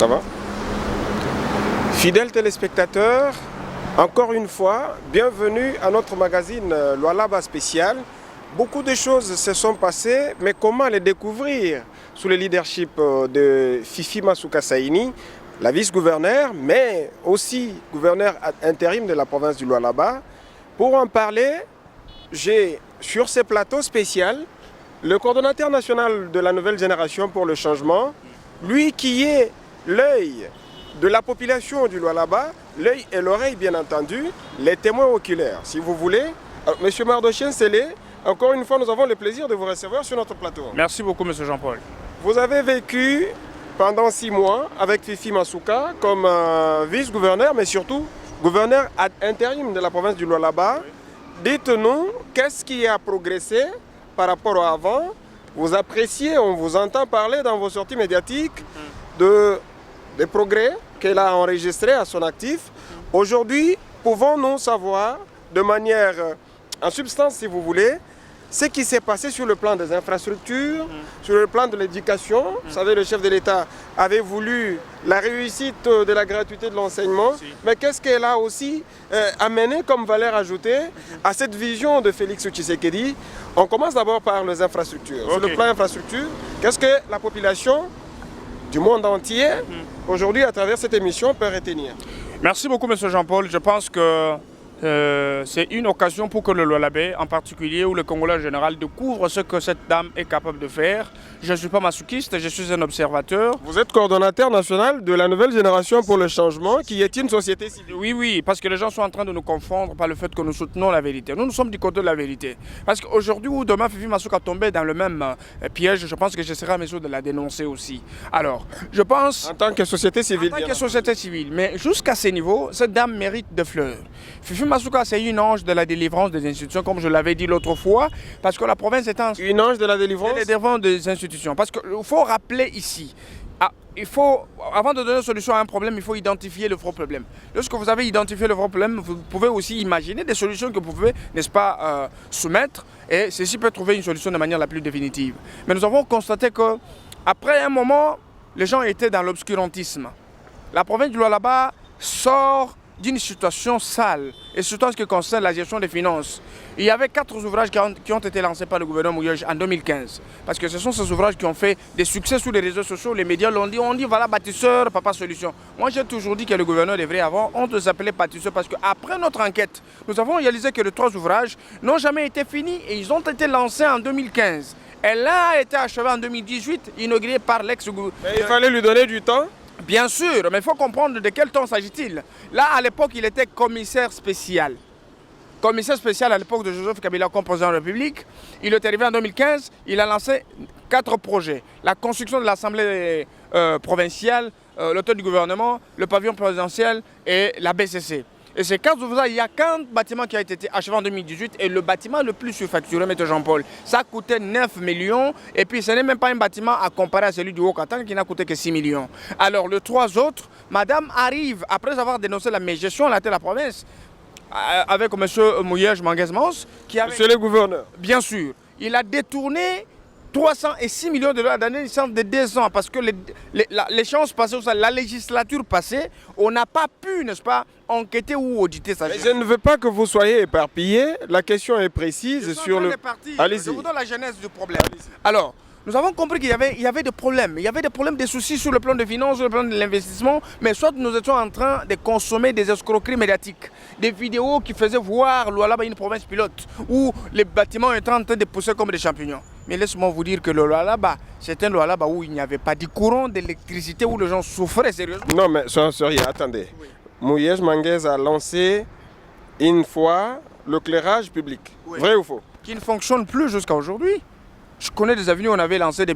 Ça va? Fidèles téléspectateurs, encore une fois, bienvenue à notre magazine Lualaba spécial. Beaucoup de choses se sont passées, mais comment les découvrir sous le leadership de Fifi Masuka Saini, la vice-gouverneure, mais aussi gouverneur intérim de la province du Lualaba. Pour en parler, j'ai sur ce plateau spécial le coordonnateur national de la nouvelle génération pour le changement, lui qui est l'œil de la population du Lualaba, l'œil et l'oreille bien entendu, les témoins oculaires. Si vous voulez, Monsieur Mardochien Sélé, encore une fois nous avons le plaisir de vous recevoir sur notre plateau. Merci beaucoup Monsieur Jean-Paul. Vous avez vécu pendant 6 mois avec Fifi Masuka comme vice-gouverneur, mais surtout gouverneur intérim de la province du Lualaba. Dites-nous, qu'est-ce qui a progressé par rapport à avant? Vous appréciez, on vous entend parler dans vos sorties médiatiques des progrès qu'elle a enregistrés à son actif. Aujourd'hui, pouvons-nous savoir de manière, en substance si vous voulez, ce qui s'est passé sur le plan des infrastructures, sur le plan de l'éducation. Vous savez, le chef de l'État avait voulu la réussite de la gratuité de l'enseignement, mais qu'est-ce qu'elle a aussi amené comme valeur ajoutée à cette vision de Félix Tshisekedi? On commence d'abord par les infrastructures. Sur le plan infrastructure, qu'est-ce que la population du monde entier, aujourd'hui, à travers cette émission, peut retenir? Merci beaucoup Monsieur Jean-Paul. Je pense que c'est une occasion pour que le Lualabé, en particulier, ou le Congolais en général, découvre ce que cette dame est capable de faire. Je ne suis pas masochiste, je suis un observateur. Vous êtes coordonnateur national de la nouvelle génération pour le changement, qui est une société civile. Oui, parce que les gens sont en train de nous confondre par le fait que nous soutenons la vérité. Nous sommes du côté de la vérité. Parce qu'aujourd'hui ou demain, Fifi Masuka tombait dans le même piège, je pense que je serai à mesure de la dénoncer aussi. Alors, je pense... En tant que société civile. En tant que société civile. Mais jusqu'à ce niveau, cette dame mérite des fleurs. Fifi Masuka, c'est une ange de la délivrance des institutions, comme je l'avais dit l'autre fois, parce que la province est une ange de la délivrance des institutions. Parce qu'il faut rappeler ici, avant de donner solution à un problème, il faut identifier le vrai problème. Lorsque vous avez identifié le vrai problème, vous pouvez aussi imaginer des solutions que vous pouvez, n'est-ce pas, soumettre, et ceci peut trouver une solution de manière la plus définitive. Mais nous avons constaté qu'après un moment, les gens étaient dans l'obscurantisme. La province du Lualaba sort d'une situation sale, et surtout en ce qui concerne la gestion des finances. Il y avait 4 ouvrages qui ont été lancés par le gouverneur Mouyej en 2015. Parce que ce sont ces ouvrages qui ont fait des succès sur les réseaux sociaux. Les médias l'ont dit, on dit voilà bâtisseur, papa solution. Moi j'ai toujours dit que le gouverneur devrait avoir honte de s'appeler bâtisseur, parce qu'après notre enquête, nous avons réalisé que les 3 ouvrages n'ont jamais été finis et ils ont été lancés en 2015. Et l'un a été achevé en 2018, inauguré par l'ex-gouverneur. Il fallait lui donner du temps. Bien sûr, mais il faut comprendre de quel temps s'agit-il. Là, à l'époque, il était commissaire spécial. Commissaire spécial à l'époque de Joseph Kabila comme président de la République. Il est arrivé en 2015, il a lancé 4 projets. La construction de l'Assemblée provinciale, l'hôtel du gouvernement, le pavillon présidentiel et la BCC. Et ces 4 ouvrages, il y a qu'un bâtiment qui a été achevé en 2018 et le bâtiment le plus surfacturé, M. Jean-Paul, ça a coûté 9 millions et puis ce n'est même pas un bâtiment à comparer à celui du Haut-Katanga qui n'a coûté que 6 millions. Alors les 3 autres, madame arrive, après avoir dénoncé la mégestion à la tête de la province, avec M. Mouyej Manguez-Mons, qui avait... Monsieur le gouverneur. Bien sûr, il a détourné 306 millions de dollars d'année licence de 2 ans parce que l'échéance passée, la législature passée, on n'a pas pu, n'est-ce pas, enquêter ou auditer ça. Mais je ne veux pas que vous soyez éparpillés. La question est précise sur le... Allez-y. Je vous donne la genèse du problème. Alors, nous avons compris qu'il y avait des problèmes. Il y avait des problèmes, des soucis sur le plan des finances, sur le plan de l'investissement. Mais soit nous étions en train de consommer des escroqueries médiatiques. Des vidéos qui faisaient voir Lualaba une province pilote, où les bâtiments étaient en train de pousser comme des champignons. Mais laisse-moi vous dire que le Lualaba, c'est un Lualaba où il n'y avait pas de courant d'électricité, où les gens souffraient sérieusement. Non, mais sérieux, attendez. Oui. Mouyej Manguez a lancé une fois l'éclairage public. Oui. Vrai ou faux? Qui ne fonctionne plus jusqu'à aujourd'hui. Je connais des avenues où on avait lancé des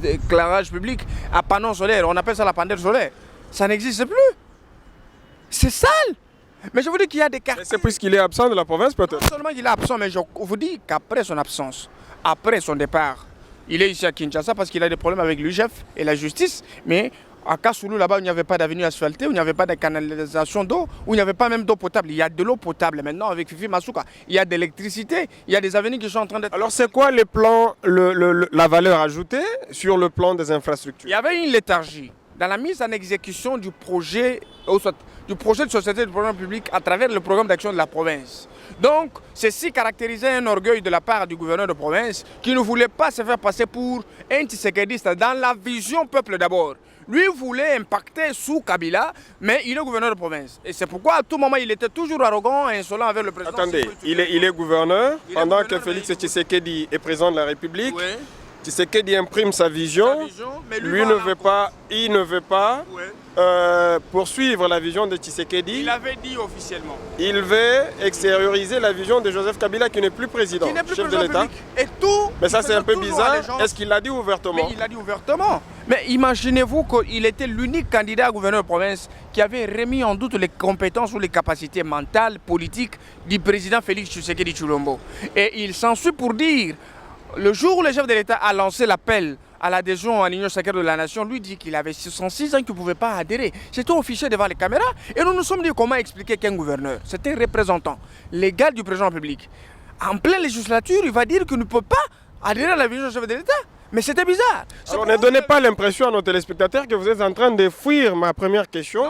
éclairages publics à panneaux solaires. On appelle ça la pandelle solaire. Ça n'existe plus. C'est sale. Mais je vous dis qu'il y a des quartiers... C'est puisqu'il est absent de la province peut-être? Non seulement il est absent, mais je vous dis qu'après son absence, après son départ, il est ici à Kinshasa parce qu'il a des problèmes avec l'UGF et la justice. Mais à Kassoulou, là-bas, il n'y avait pas d'avenue asphaltée, où il n'y avait pas de canalisation d'eau, où il n'y avait pas même d'eau potable. Il y a de l'eau potable maintenant avec Fifi Masuka. Il y a de l'électricité, il y a des avenues qui sont en train d'être... Alors c'est quoi les plans, la valeur ajoutée sur le plan des infrastructures? Il y avait une léthargie. dans la mise en exécution du projet de société de programme public à travers le programme d'action de la province. Donc, ceci caractérisait un orgueil de la part du gouverneur de province qui ne voulait pas se faire passer pour un Tshisekedi dans la vision peuple d'abord. Lui voulait impacter sous Kabila, mais il est gouverneur de province. Et c'est pourquoi à tout moment il était toujours arrogant et insolent avec le président. Attendez, il est gouverneur pendant que Félix Tshisekedi est président de la République. Oui. Tshisekedi imprime sa vision, mais lui il ne veut pas poursuivre la vision de Tshisekedi. Il l'avait dit officiellement. Il veut extérioriser la vision de Joseph Kabila qui n'est plus président, chef de l'État. Mais ça c'est un peu bizarre. Est-ce qu'il l'a dit ouvertement? Mais il l'a dit ouvertement. Mais imaginez-vous qu'il était l'unique candidat à gouverneur de province qui avait remis en doute les compétences ou les capacités mentales, politiques du président Félix Tshisekedi Tshilombo. Et il s'ensuit pour dire, le jour où le chef de l'État a lancé l'appel à l'adhésion à l'Union sacrée de la Nation, lui dit qu'il avait 66 ans qu'il ne pouvait pas adhérer. C'était officiel devant les caméras et nous nous sommes dit comment expliquer qu'un gouverneur, c'était un représentant légal du président public, en pleine législature, il va dire qu'il ne peut pas adhérer à la vision du chef de l'État. Mais c'était bizarre. Alors, ne donnez pas l'impression à nos téléspectateurs que vous êtes en train de fuir ma première question,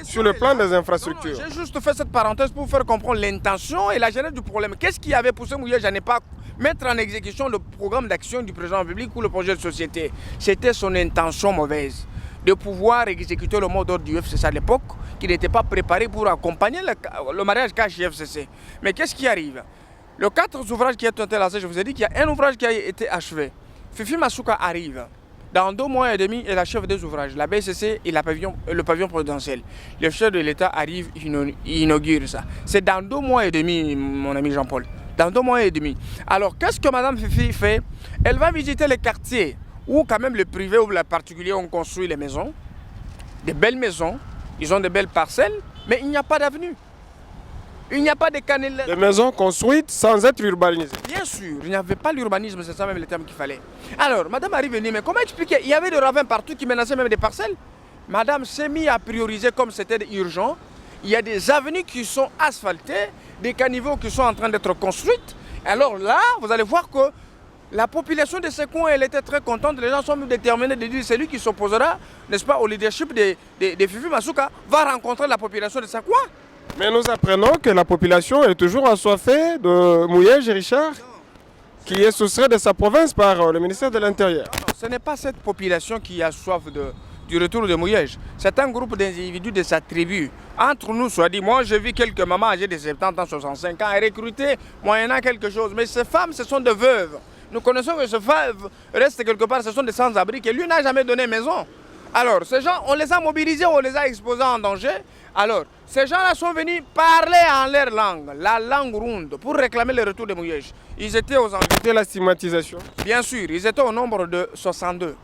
sur le plan des infrastructures. J'ai juste fait cette parenthèse pour faire comprendre l'intention et la genèse du problème. Qu'est-ce qui avait poussé Mouyej à ne pas mettre en exécution le programme d'action du président public ou le projet de société? C'était son intention mauvaise de pouvoir exécuter le mot d'ordre du FCC à l'époque, qui n'était pas préparé pour accompagner le mariage cash du FCC. Mais qu'est-ce qui arrive? Le 4 ouvrages qui ont été lancés, je vous ai dit qu'il y a un ouvrage qui a été achevé. Fifi Masuka arrive. Dans 2 mois et demi, elle est la chef des ouvrages, la BCC et le pavillon présidentiel. Le chef de l'État arrive, il inaugure ça. C'est dans 2 mois et demi, mon ami Jean-Paul. Dans 2 mois et demi. Alors, qu'est-ce que Madame Fifi fait? Elle va visiter les quartiers où quand même les privés ou les particuliers ont construit les maisons. Des belles maisons, ils ont de belles parcelles, mais il n'y a pas d'avenue. Il n'y a pas de cannelle. Des maisons construites sans être urbanisées. Bien sûr, il n'y avait pas l'urbanisme, c'est ça même le terme qu'il fallait. Alors, madame arrive venue, mais comment expliquer? Il y avait des ravins partout qui menaçaient même des parcelles. Madame s'est mise à prioriser comme c'était urgent. Il y a des avenues qui sont asphaltées, des caniveaux qui sont en train d'être construites. Alors là, vous allez voir que la population de ce coin, elle était très contente. Les gens sont déterminés de dire celui qui s'opposera, n'est-ce pas, au leadership de Fifi Masuka va rencontrer la population de ce coin. Mais nous apprenons que la population est toujours assoiffée de Mouyej et Richard, qui est soustrait de sa province par le ministère de l'Intérieur. Non, ce n'est pas cette population qui a soif du retour de Mouyej. C'est un groupe d'individus de sa tribu. Entre nous, soit dit, moi j'ai vu quelques mamans âgées de 70 ans, 65 ans, recrutées moyennant quelque chose. Mais ces femmes, ce sont des veuves. Nous connaissons que ces veuves restent quelque part, ce sont des sans-abri, que lui n'a jamais donné maison. Alors, ces gens, on les a mobilisés, on les a exposés en danger. Alors, ces gens-là sont venus parler en leur langue, la langue ronde, pour réclamer le retour de Mouyej. Ils étaient aux environs. C'était la stigmatisation. Bien sûr, ils étaient au nombre de 62.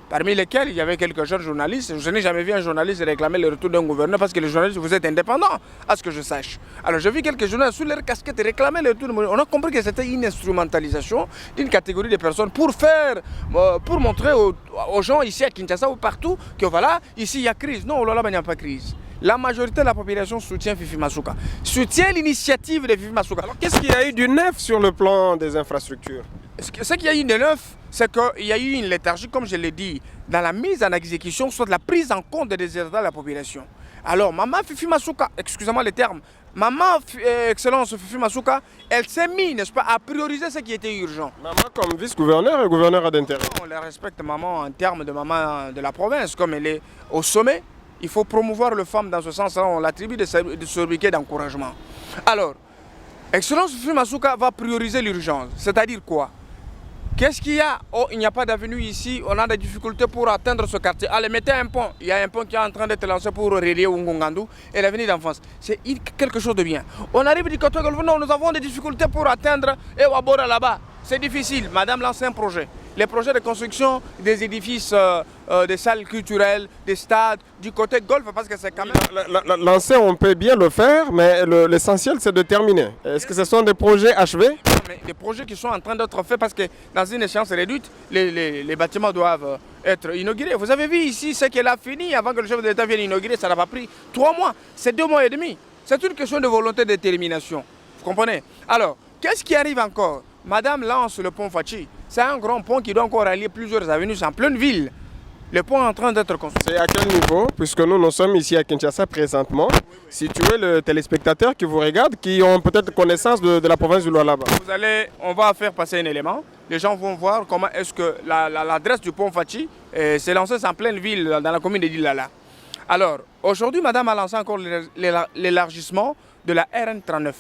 Parmi lesquels il y avait quelques jeunes journalistes. Je n'ai jamais vu un journaliste réclamer le retour d'un gouverneur parce que les journalistes, vous êtes indépendants, à ce que je sache. Alors j'ai vu quelques journalistes sous leur casquette réclamer le retour de Mouyej. On a compris que c'était une instrumentalisation d'une catégorie de personnes pour montrer aux gens ici à Kinshasa ou partout que voilà, ici il y a crise. Non, là-bas il n'y a pas de crise. La majorité de la population soutient Fifi Masuka, soutient l'initiative de Fifi Masuka. Alors qu'est-ce qu'il y a eu du neuf sur le plan des infrastructures? Ce qu'il y a eu de neuf, c'est qu'il y a eu une léthargie, comme je l'ai dit, dans la mise en exécution, soit de la prise en compte des résultats de la population. Alors, maman Fifi Masuka, excusez-moi le terme, maman Excellence Fifi Masuka, elle s'est mise, n'est-ce pas, à prioriser ce qui était urgent. Maman comme vice-gouverneur et gouverneur à d'intérêt. On la respecte, maman, en termes de maman de la province, comme elle est au sommet. Il faut promouvoir les femmes dans ce sens-là, on l'attribue de sobriquet d'encouragement. Alors, Excellence Fifi Masuka va prioriser l'urgence, c'est-à-dire quoi? Qu'est-ce qu'il y a? Oh, il n'y a pas d'avenue ici, on a des difficultés pour atteindre ce quartier. Allez, mettez un pont. Il y a un pont qui est en train d'être lancé pour relier Ngongandu et l'avenue d'enfance. C'est quelque chose de bien. On arrive du côté Golfe, non, nous avons des difficultés pour atteindre Ewabora là-bas. C'est difficile. Madame lance un projet. Les projets de construction des édifices, des salles culturelles, des stades, du côté Golfe, parce que c'est quand même... Lancer, on peut bien le faire, mais l'essentiel, c'est de terminer. Est-ce que ce sont des projets achevés? Des projets qui sont en train d'être faits parce que dans une échéance réduite, les bâtiments doivent être inaugurés. Vous avez vu ici ce qu'elle a fini avant que le chef de l'État vienne inaugurer, ça n'a pas pris 3 mois, c'est 2 mois et demi. C'est une question de volonté, de détermination. Vous comprenez? Alors, qu'est-ce qui arrive encore? Madame lance le pont Fachi. C'est un grand pont qui doit encore allier plusieurs avenues en pleine ville. Le pont est en train d'être construit. C'est à quel niveau? Puisque nous sommes ici à Kinshasa présentement. Situez le téléspectateur qui vous regarde, qui ont peut-être connaissance de la province du Lualaba. On va faire passer un élément. Les gens vont voir comment est-ce que l'adresse du pont Fachi s'est lancée en pleine ville, dans la commune de Dilala. Alors, aujourd'hui, madame a lancé encore l'élargissement de la RN39.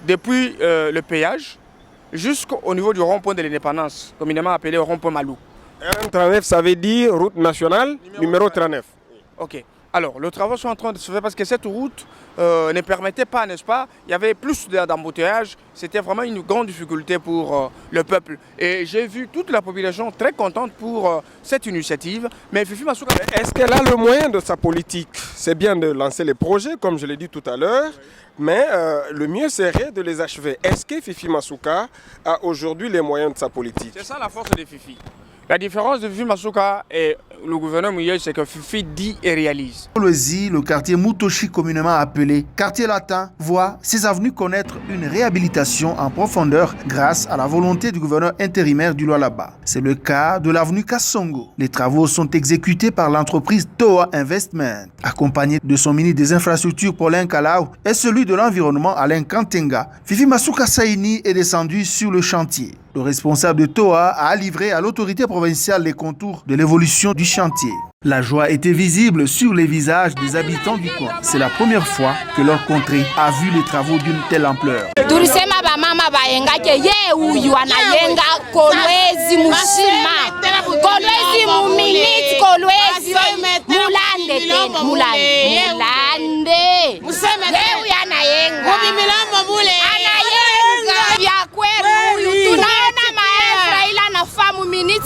Depuis le péage jusqu'au niveau du rond-point de l'indépendance, communément appelé rond-point Malou. RN39, ça veut dire route nationale numéro 39. Ok. Alors, les travaux sont en train de se faire parce que cette route ne permettait pas, n'est-ce pas? Il y avait plus d'embouteillages. C'était vraiment une grande difficulté pour le peuple. Et j'ai vu toute la population très contente pour cette initiative. Mais Fifi Masuka... Est-ce qu'elle a le moyen de sa politique? C'est bien de lancer les projets, comme je l'ai dit tout à l'heure, mais le mieux serait de les achever. Est-ce que Fifi Masuka a aujourd'hui les moyens de sa politique? C'est ça la force de Fifi. La différence de Fifi Masuka et le gouverneur Mouyej, c'est que Fifi dit et réalise. Le quartier Mutoshi, communément appelé quartier latin, voit ses avenues connaître une réhabilitation en profondeur grâce à la volonté du gouverneur intérimaire du Lualaba. C'est le cas de l'avenue Kassongo. Les travaux sont exécutés par l'entreprise Toa Investment, accompagné de son ministre des Infrastructures Paulin Kalau et celui de l'Environnement Alain Kantenga. Fifi Masuka Saini est descendu sur le chantier. Le responsable de Toa a livré à l'autorité provinciale les contours de l'évolution du chantier. La joie était visible sur les visages des habitants du coin. C'est la première fois que leur contrée a vu les travaux d'une telle ampleur.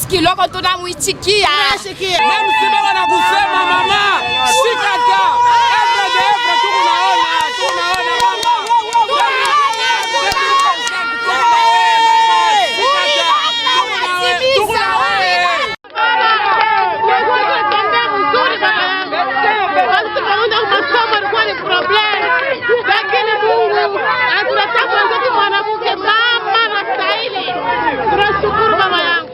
Kiloko tunamwitikia kusema mama shikata evre tunaona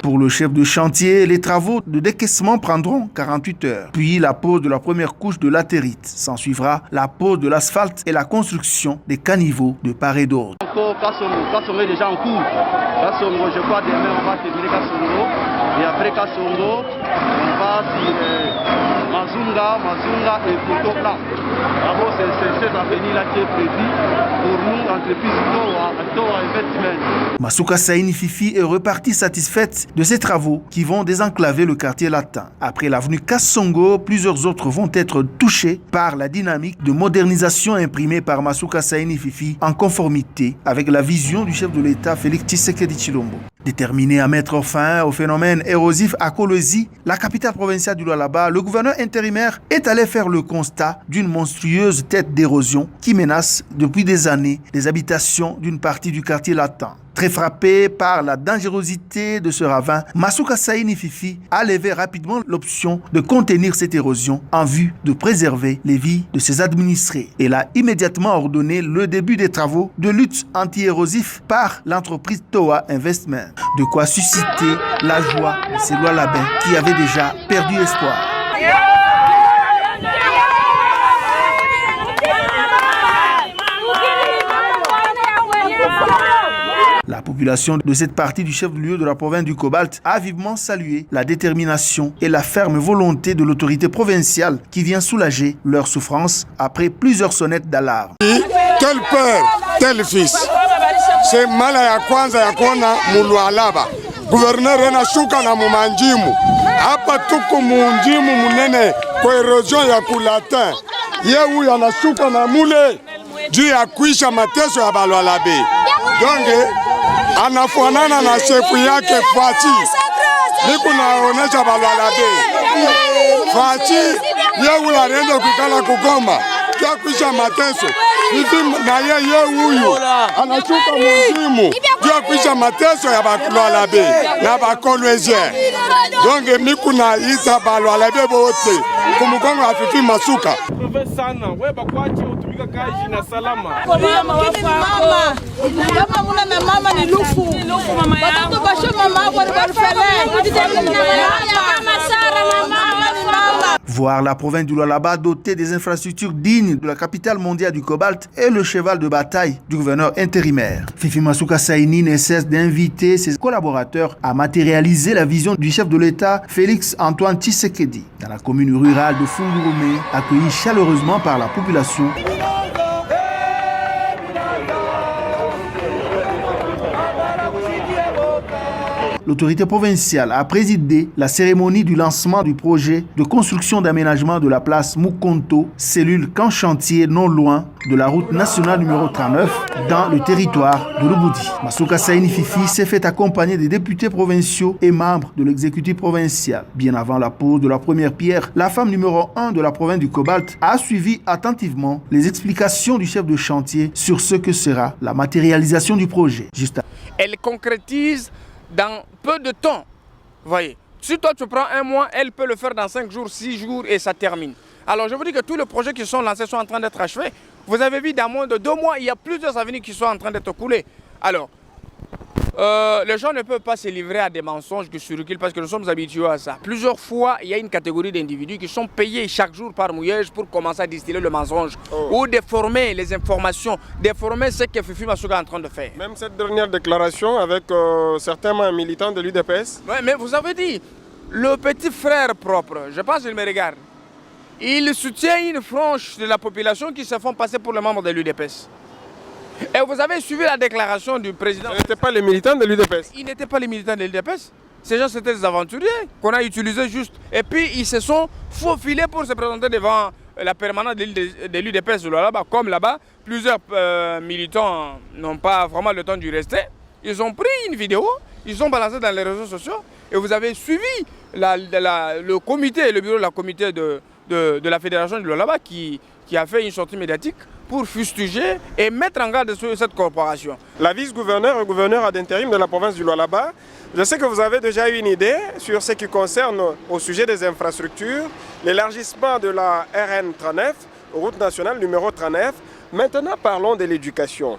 Pour le chef de chantier, les travaux de décaissement prendront 48 heures. Puis la pose de la première couche de latérite. S'en suivra la pose de l'asphalte et la construction des caniveaux de part et d'autre. Kassongo est déjà en cours. Kassongo, je crois demain on va terminer Kassongo. Et après Kassongo, on va sur Mazunga et Poto Plan. D'abord, c'est cette avenue-là qui est prévue pour nous, entreprise Toa Investment. Masuka Saini Fifi est repartie satisfaite de ces travaux qui vont désenclaver le quartier latin. Après l'avenue Kassongo, plusieurs autres vont être touchés par la dynamique de modernisation imprimée par Masuka Saini Fifi en conformité avec la vision du chef de l'État Félix Tshisekedi Tshilombo. Déterminé à mettre fin au phénomène érosif à Kolwezi, la capitale provinciale du Lualaba, le gouverneur intérimaire est allé faire le constat d'une monstrueuse tête d'érosion qui menace depuis des années les habitations d'une partie du quartier latin. Très frappé par la dangerosité de ce ravin, Masuka Saini Fifi a levé rapidement l'option de contenir cette érosion en vue de préserver les vies de ses administrés. Elle a immédiatement ordonné le début des travaux de lutte anti-érosif par l'entreprise Toa Investment. De quoi susciter la joie de ces Lualabins qui avaient déjà perdu espoir. La population de cette partie du chef-lieu de la province du Cobalt a vivement salué la détermination et la ferme volonté de l'autorité provinciale qui vient soulager leur souffrance après plusieurs sonnettes d'alarme. Tel père, tel fils. C'est mala ya kwanza ya kuona Lualaba. Gouverneur anashuka na mumanjimu. Hapa tuko munjimu munene kwa erosion ya kulatin. Ye huyu anashuka na mule juu ya kuisha mateso ya Balualabe. Donge anafanana na shefu yake Fachi. Niku naonesha Balualabe. Fachi ye unaenda kukala kugoma. Kia kuisha mateso. Hivi na ye huyu anashuka munzimu. Kia kuisha mateso ya Balualabe na Bakolwezi. Donge miku na isa Balualabe bote. Kumukongo wa Fifi Masuka. Sana, weba kwachi utumika kaji na salama. Kama muna na mama ni lufu. Watoto basho mama wako ni barfele. Mama Sara Voir la province du Lualaba dotée des infrastructures dignes de la capitale mondiale du cobalt est le cheval de bataille du gouverneur intérimaire. Fifi Masuka Saini ne cesse d'inviter ses collaborateurs à matérialiser la vision du chef de l'État, Félix Antoine Tshisekedi, dans la commune rurale de Fungurumé, accueillie chaleureusement par la population. L'autorité provinciale a présidé la cérémonie du lancement du projet de construction d'aménagement de la place Mukonto, cellule qu'en chantier non loin de la route nationale numéro 39 dans le territoire de Lubudi. Masuka Saini Fifi s'est fait accompagner des députés provinciaux et membres de l'exécutif provincial. Bien avant la pose de la première pierre, la femme numéro 1 de la province du Cobalt a suivi attentivement les explications du chef de chantier sur ce que sera la matérialisation du projet. Elle concrétise dans peu de temps. Voyez, si toi tu prends un mois, elle peut le faire dans 5 jours, 6 jours et ça termine. Alors je vous dis que tous les projets qui sont lancés sont en train d'être achevés. Vous avez vu, dans moins de 2 mois, il y a plusieurs avenues qui sont en train d'être coulées. Alors, les gens ne peuvent pas se livrer à des mensonges de surrecul parce que nous sommes habitués à ça. Plusieurs fois, il y a une catégorie d'individus qui sont payés chaque jour par Mouyej pour commencer à distiller le mensonge ou déformer les informations, déformer ce que Fifi Masuka est en train de faire. Même cette dernière déclaration avec certains militants de l'UDPS. Oui, mais vous avez dit, le petit frère propre, je pense qu'il me regarde, il soutient une frange de la population qui se font passer pour les membres de l'UDPS. Et vous avez suivi la déclaration du président. Ce n'étaient pas les militants de l'UDPS. Ils n'étaient pas les militants de l'UDPS. Ces gens, c'était des aventuriers qu'on a utilisés juste. Et puis, ils se sont faufilés pour se présenter devant la permanence de l'UDPS là-bas. Comme là-bas, plusieurs militants n'ont pas vraiment le temps d'y rester. Ils ont pris une vidéo, ils ont balancé dans les réseaux sociaux. Et vous avez suivi le comité, le bureau de la comité de la fédération du Lualaba qui a fait une sortie médiatique pour fustiger et mettre en garde sur cette corporation. La vice-gouverneure et gouverneur d'intérim de la province du Lualaba, je sais que vous avez déjà une idée sur ce qui concerne au sujet des infrastructures, l'élargissement de la RN 39, route nationale numéro 39. Maintenant, parlons de l'éducation.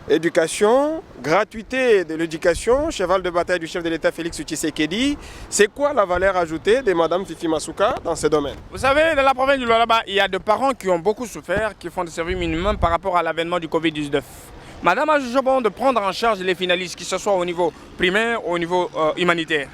Éducation, gratuité de l'éducation, cheval de bataille du chef de l'État Félix Tshisekedi. C'est quoi la valeur ajoutée de Mme Fifi Masuka dans ce domaine? Vous savez, dans la province du Lualaba, il y a des parents qui ont beaucoup souffert, qui font des services minimums par rapport à l'avènement du Covid-19. Madame a jugé bon de prendre en charge les finalistes, que ce soit au niveau primaire ou au niveau humanitaire.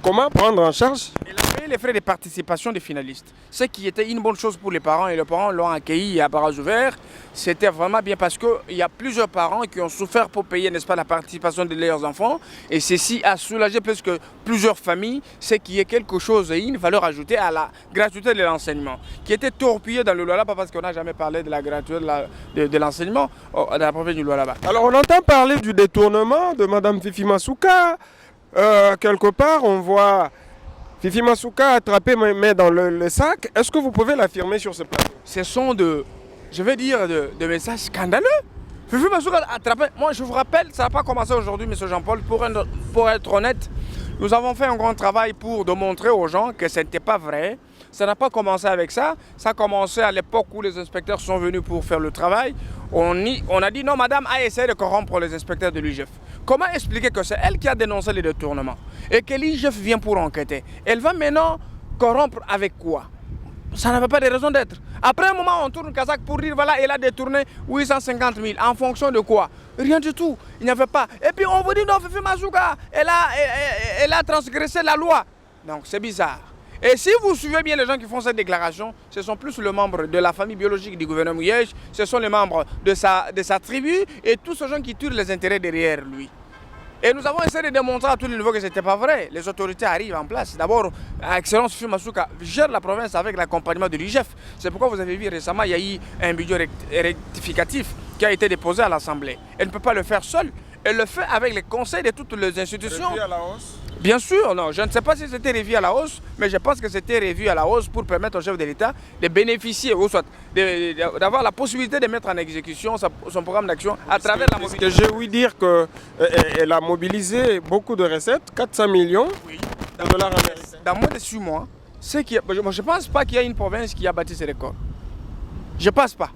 Comment prendre en charge? Elle a payé les frais de participation des finalistes. Ce qui était une bonne chose pour les parents et les parents l'ont accueilli à bras ouverts. C'était vraiment bien parce qu'il y a plusieurs parents qui ont souffert pour payer, n'est-ce pas, la participation de leurs enfants. Et ceci a soulagé plus que plusieurs familles, ce qui est quelque chose et une valeur ajoutée à la gratuité de l'enseignement, qui était torpillée dans le Lualaba parce qu'on n'a jamais parlé de la gratuité de l'enseignement dans la province du Lualaba. Alors on entend parler du détournement de Mme Fifi Masuka. Quelque part, on voit Fifi Masuka attraper mes mains dans le sac. Est-ce que vous pouvez l'affirmer sur ce plateau? Ce sont je vais dire, de messages scandaleux. Fifi Masuka attrapé. Moi, je vous rappelle, ça n'a pas commencé aujourd'hui, M. Jean-Paul. Pour être honnête, nous avons fait un grand travail pour démontrer aux gens que ce n'était pas vrai. Ça n'a pas commencé avec ça. Ça a commencé à l'époque où les inspecteurs sont venus pour faire le travail. On a dit non, madame a essayé de corrompre les inspecteurs de l'IGF. Comment expliquer que c'est elle qui a dénoncé les détournements et que l'IGF vient pour enquêter? Elle va maintenant corrompre avec quoi? Ça n'avait pas de raison d'être. Après un moment, on tourne Kazakh pour dire voilà, elle a détourné 850 000. En fonction de quoi? Rien du tout. Il n'y avait pas. Et puis on vous dit non, Fifi Masuka, elle a transgressé la loi. Donc c'est bizarre. Et si vous suivez bien les gens qui font cette déclaration, ce sont plus les membres de la famille biologique du gouverneur Mouyej, ce sont les membres de sa tribu et tous ces gens qui tuent les intérêts derrière lui. Et nous avons essayé de démontrer à tous les niveaux que ce n'était pas vrai. Les autorités arrivent en place. D'abord, Excellence Fifi Masuka gère la province avec l'accompagnement de l'IGF. C'est pourquoi vous avez vu récemment, il y a eu un budget rectificatif qui a été déposé à l'Assemblée. Elle ne peut pas le faire seule. Elle le fait avec les conseils de toutes les institutions. Revu à la hausse? Bien sûr, non. Je ne sais pas si c'était revu à la hausse, mais je pense que c'était revu à la hausse pour permettre au chef de l'État de bénéficier, ou soit d'avoir la possibilité de mettre en exécution son programme d'action à travers la mobilisation. Est-ce que j'ai ouï dire qu'elle a mobilisé beaucoup de recettes, 400 millions de dollars américains? Dans moins de 6 mois, je ne pense pas qu'il y a une province qui a battu ce record. Je ne pense pas.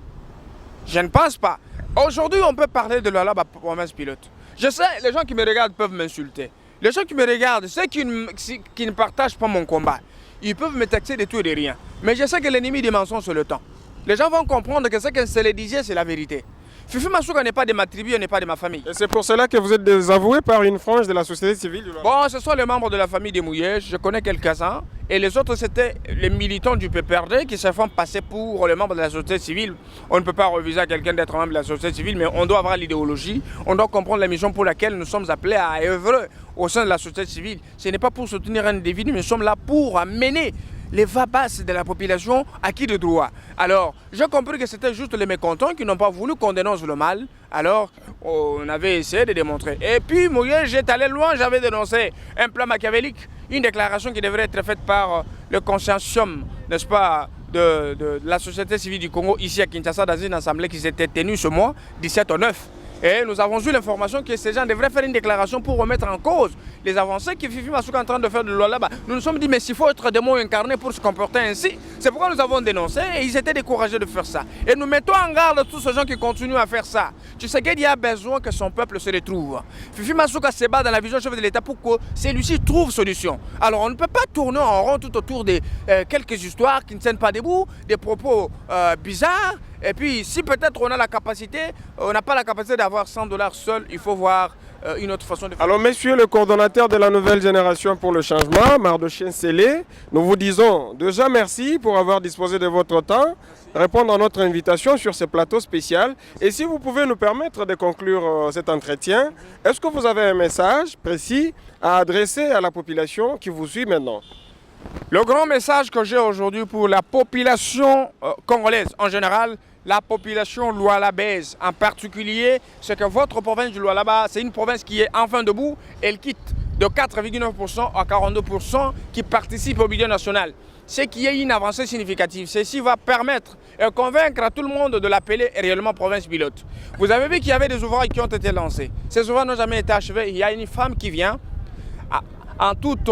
Je ne pense pas. Aujourd'hui, on peut parler de la province pilote. Je sais, les gens qui me regardent peuvent m'insulter. Les gens qui me regardent, ceux qui ne partagent pas mon combat, ils peuvent me taxer de tout et de rien. Mais je sais que l'ennemi des mensonges, c'est le temps. Les gens vont comprendre que ce qu'un se le disait, c'est la vérité. Fifi Masuka n'est pas de ma tribu, n'est pas de ma famille. Et c'est pour cela que vous êtes désavoué par une frange de la société civile du Lualaba. Bon, ce sont les membres de la famille des Mouyèges, je connais quelques-uns. Et les autres, c'était les militants du PPRD qui se font passer pour les membres de la société civile. On ne peut pas refuser à quelqu'un d'être membre de la société civile, mais on doit avoir l'idéologie, on doit comprendre la mission pour laquelle nous sommes appelés à œuvrer au sein de la société civile. Ce n'est pas pour soutenir un individu, mais nous sommes là pour amener les va-basses de la population à qui de droit. Alors, j'ai compris que c'était juste les mécontents qui n'ont pas voulu qu'on dénonce le mal. Alors, on avait essayé de démontrer. Et puis, moi, j'étais allé loin, j'avais dénoncé un plan machiavélique, une déclaration qui devrait être faite par le consortium, n'est-ce pas, de la société civile du Congo, ici à Kinshasa, dans une assemblée qui s'était tenue ce mois, 17 au 9. Et nous avons eu l'information que ces gens devraient faire une déclaration pour remettre en cause les avancées que Fifi Masuka est en train de faire de Lualaba. Nous nous sommes dit, mais s'il faut être démon incarné pour se comporter ainsi, c'est pourquoi nous avons dénoncé et ils étaient découragés de faire ça. Et nous mettons en garde tous ces gens qui continuent à faire ça. Tu sais qu'il y a besoin que son peuple se retrouve. Fifi Masuka se bat dans la vision chef de l'État pour que celui-ci trouve solution. Alors on ne peut pas tourner en rond tout autour de quelques histoires qui ne tiennent pas debout, des propos bizarres. Et puis, si peut-être on a la capacité, on n'a pas la capacité d'avoir 100 $ seul, il faut voir une autre façon de faire. Alors, monsieur le coordonnateur de la nouvelle génération pour le changement, Mardochien Sélé, nous vous disons déjà merci pour avoir disposé de votre temps, répondre à notre invitation sur ce plateau spécial. Et si vous pouvez nous permettre de conclure cet entretien, est-ce que vous avez un message précis à adresser à la population qui vous suit maintenant? Le grand message que j'ai aujourd'hui pour la population congolaise en général, la population lualabaise en particulier, c'est que votre province du Lualaba, c'est une province qui est enfin debout. Elle quitte de 4,9% à 42% qui participe au budget national. Ce qui est une avancée significative. Ceci va permettre et convaincre à tout le monde de l'appeler réellement province pilote. Vous avez vu qu'il y avait des ouvrages qui ont été lancés. Ces ouvrages n'ont jamais été achevés. Il y a une femme qui vient en toute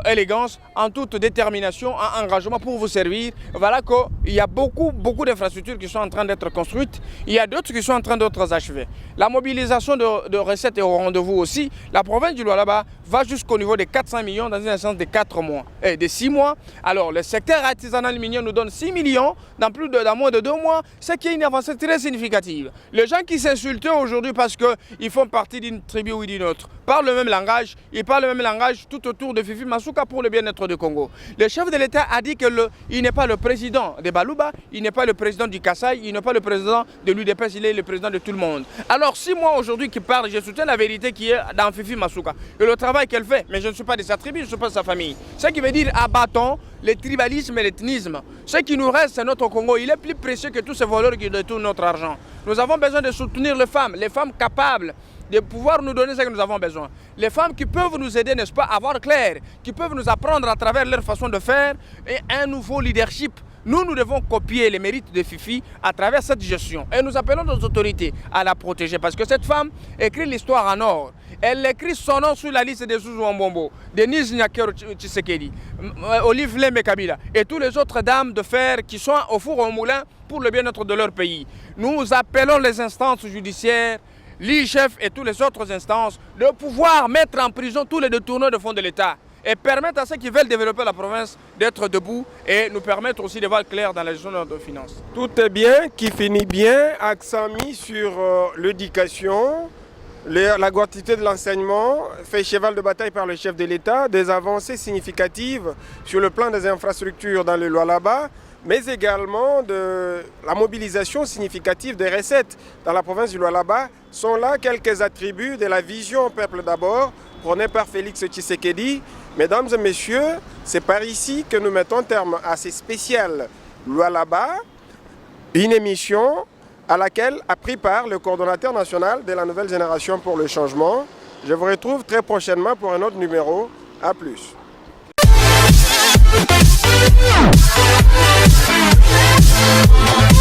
élégance, en toute détermination, en engagement pour vous servir. Voilà qu'il y a beaucoup d'infrastructures qui sont en train d'être construites. Il y a d'autres qui sont en train d'être achevées. La mobilisation de recettes est au rendez-vous aussi. La province du Lualaba va jusqu'au niveau de 400 millions dans une instance de 4 mois et de 6 mois. Alors le secteur artisanal minier nous donne 6 millions dans moins de 2 mois, ce qui est une avancée très significative. Les gens qui s'insultent aujourd'hui parce qu'ils font partie d'une tribu ou d'une autre parlent le même langage, ils parlent le même langage tout autour de Fifi Masuka pour le bien-être du Congo. Le chef de l'État a dit qu'il n'est pas le président de Baluba, il n'est pas le président du Kassai, il n'est pas le président de l'UDPS, il est le président de tout le monde. Alors si moi aujourd'hui qui parle, je soutiens la vérité qui est dans Fifi Masuka et le travail qu'elle fait, mais je ne suis pas de sa tribu, je ne suis pas de sa famille. Ce qui veut dire abattons le tribalisme et l'ethnisme. Ce qui nous reste, c'est notre Congo. Il est plus précieux que tous ces voleurs qui détournent notre argent. Nous avons besoin de soutenir les femmes capables de pouvoir nous donner ce que nous avons besoin. Les femmes qui peuvent nous aider, n'est-ce pas, à voir clair, qui peuvent nous apprendre à travers leur façon de faire et un nouveau leadership. Nous devons copier les mérites de Fifi à travers cette gestion. Et nous appelons nos autorités à la protéger parce que cette femme écrit l'histoire en or. Elle écrit son nom sur la liste de Zouzou Mbombo, Denise Nyakero Tshisekedi, Olive Lembe Kabila et toutes les autres dames de fer qui sont au four au moulin pour le bien-être de leur pays. Nous appelons les instances judiciaires, l'IGF et toutes les autres instances de pouvoir mettre en prison tous les détourneurs de fonds de l'État et permettre à ceux qui veulent développer la province d'être debout et nous permettre aussi de voir clair dans la gestion de notre finances. Tout est bien, qui finit bien, accent mis sur l'éducation, la gratuité de l'enseignement, fait cheval de bataille par le chef de l'État, des avancées significatives sur le plan des infrastructures dans le Lualaba, mais également de la mobilisation significative des recettes dans la province du Lualaba. Sont là quelques attributs de la vision peuple d'abord, prônée par Félix Tshisekedi. Mesdames et messieurs, c'est par ici que nous mettons terme à ces spéciales Lualaba, une émission à laquelle a pris part le coordonnateur national de la nouvelle génération pour le changement. Je vous retrouve très prochainement pour un autre numéro. À plus. We'll be right back.